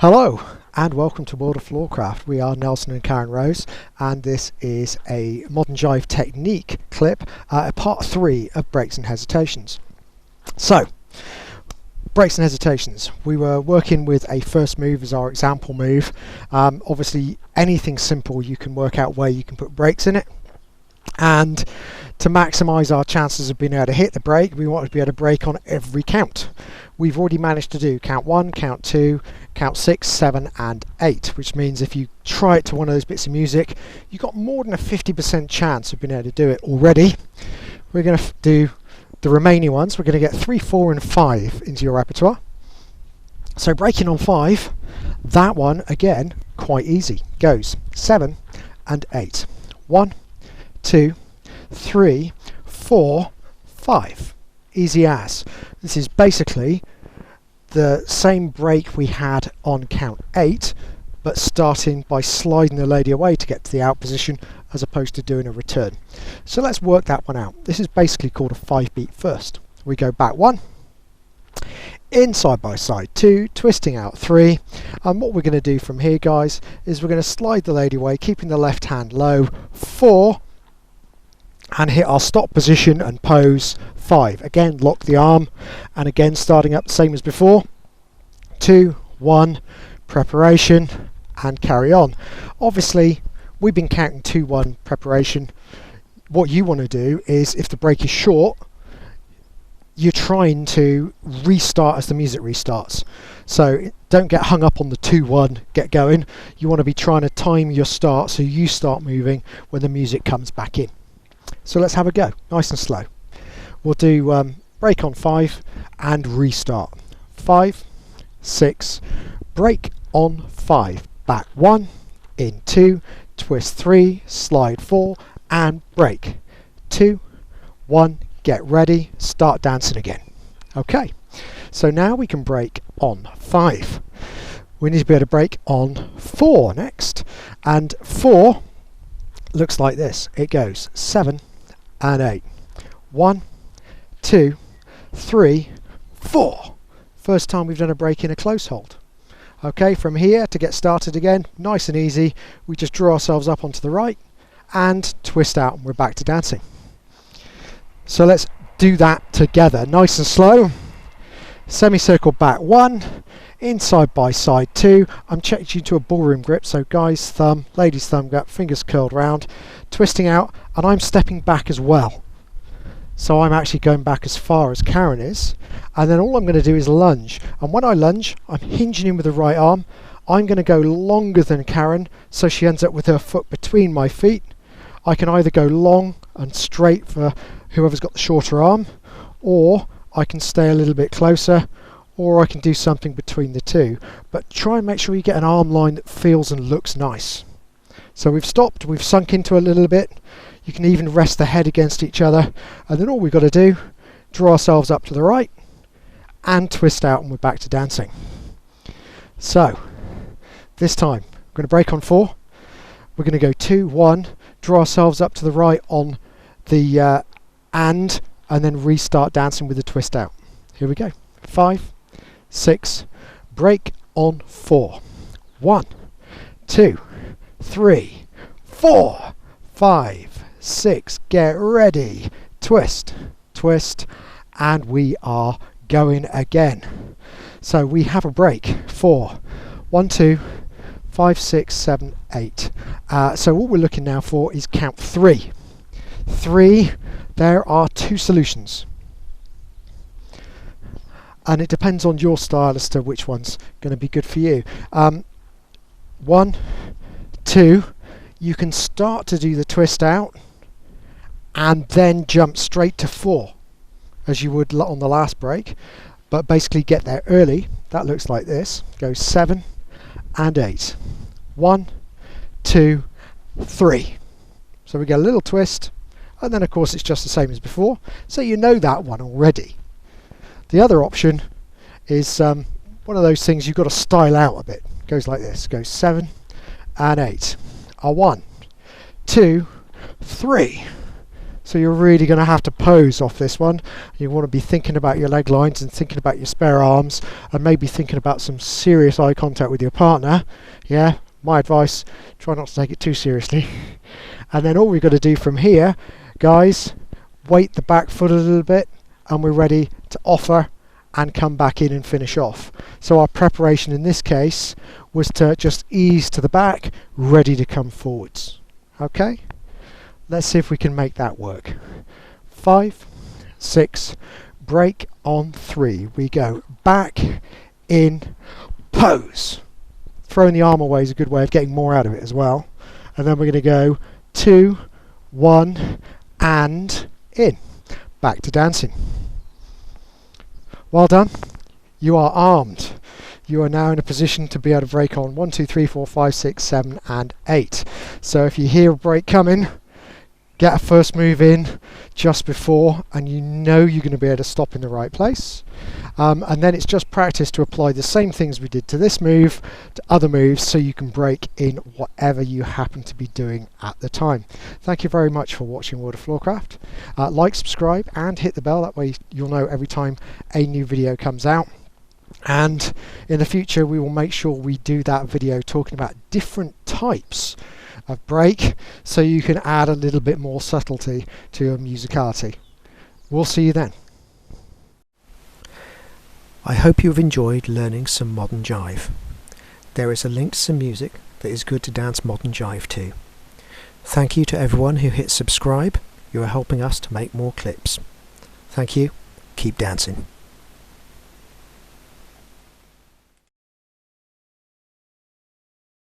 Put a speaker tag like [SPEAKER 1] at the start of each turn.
[SPEAKER 1] Hello and welcome to World of Floorcraft. We are Nelson and Karen Rose, and this is a Modern Jive Technique clip, part 3 of Breaks and Hesitations. So, breaks and hesitations. We were working with a first move as our example move. Obviously, anything simple you can work out where you can put breaks in it. And to maximise our chances of being able to hit the break, we want to be able to break on every count. We've already managed to do count 1, count 2, count 6, 7 and 8, which means if you try it to one of those bits of music, you've got more than a 50% chance of being able to do it already. We're going to do the remaining ones. We're going to get 3, 4 and 5 into your repertoire. So breaking on 5, that one again quite easy. Goes 7 and 8. 1, 2, 3, 4, 5. Easy as. This is basically the same break we had on count 8, but starting by sliding the lady away to get to the out position as opposed to doing a return. So let's work that one out. This is basically called a 5-beat first. We go back 1, in side by side 2, twisting out 3, and what we're going to do from here, guys, is we're going to slide the lady away, keeping the left hand low, 4, and hit our stop position and pose 5. Again, lock the arm, and again starting up the same as before. 2, 1, preparation, and carry on. Obviously, we've been counting 2, 1 preparation. What you want to do is, if the break is short, you're trying to restart as the music restarts. So don't get hung up on the 2, 1, get going. You want to be trying to time your start so you start moving when the music comes back in. So let's have a go, nice and slow. We'll do break on 5 and restart. 5, 6, break on 5, back 1, in 2, twist 3, slide 4 and break. 2, 1, get ready, start dancing again. Okay, so now we can break on 5. We need to be able to break on 4 next, and 4 looks like this. It goes 7 and 8. 1, 2, 3, 4. First time we've done a break in a close hold. Okay, from here to get started again, nice and easy, we just draw ourselves up onto the right and twist out, and we're back to dancing. So let's do that together, nice and slow. Semicircle back 1, inside by side 2. I'm changing to a ballroom grip, so guy's thumb, lady's thumb, got fingers curled round, twisting out, and I'm stepping back as well. So I'm actually going back as far as Karen is, and then all I'm going to do is lunge. And when I lunge, I'm hinging in with the right arm. I'm going to go longer than Karen, so she ends up with her foot between my feet. I can either go long and straight for whoever's got the shorter arm, or I can stay a little bit closer, or I can do something between the two. But try and make sure you get an arm line that feels and looks nice. So we've stopped, we've sunk into a little bit. You can even rest the head against each other, and then all we've got to do, draw ourselves up to the right and twist out, and we're back to dancing. So this time we're going to break on 4. We're going to go 2, 1, draw ourselves up to the right on the and then restart dancing with the twist out. Here we go. 5, 6, break on 4. 1, 2, 3, 4, 5, 6, get ready, twist, twist, and we are going again. So we have a break for 1, 2, 5, 6, 7, 8. So what we're looking now for is count 3. 3, there are 2 solutions. And it depends on your style as to which one's going to be good for you. 1, 2, you can start to do the twist out and then jump straight to 4 as you would on the last break, but basically get there early. That looks like this. Goes 7 and 8. 1, 2, 3. So we get a little twist, and then of course it's just the same as before, so you know that one already. The other option is one of those things you've got to style out a bit. Goes like this. Goes 7 and 8. 1, 2, 3, So you're really going to have to pose off this one. You want to be thinking about your leg lines and thinking about your spare arms, and maybe thinking about some serious eye contact with your partner. Yeah, my advice, try not to take it too seriously. And then all we've got to do from here, guys, weight the back foot a little bit, and we're ready to offer and come back in and finish off. So our preparation in this case was to just ease to the back, ready to come forwards. Okay, let's see if we can make that work. 5, 6, break on 3. We go back, in, pose. Throwing the arm away is a good way of getting more out of it as well. And then we're going to go 2, 1, and in. Back to dancing. Well done. You are armed. You are now in a position to be able to break on 1, 2, 3, 4, 5, 6, 7, and 8. So if you hear a break coming, get a first move in just before, and you know you're going to be able to stop in the right place. And then it's just practice to apply the same things we did to this move to other moves, so you can break in whatever you happen to be doing at the time. Thank you very much for watching World of Floorcraft. Like, subscribe, and hit the bell. That way you'll know every time a new video comes out. And in the future we will make sure we do that video talking about different types of break, so you can add a little bit more subtlety to your musicality. We'll see you then. I hope you've enjoyed learning some modern jive. There is a link to some music that is good to dance modern jive to. Thank you to everyone who hit subscribe. You are helping us to make more clips. Thank you. Keep dancing.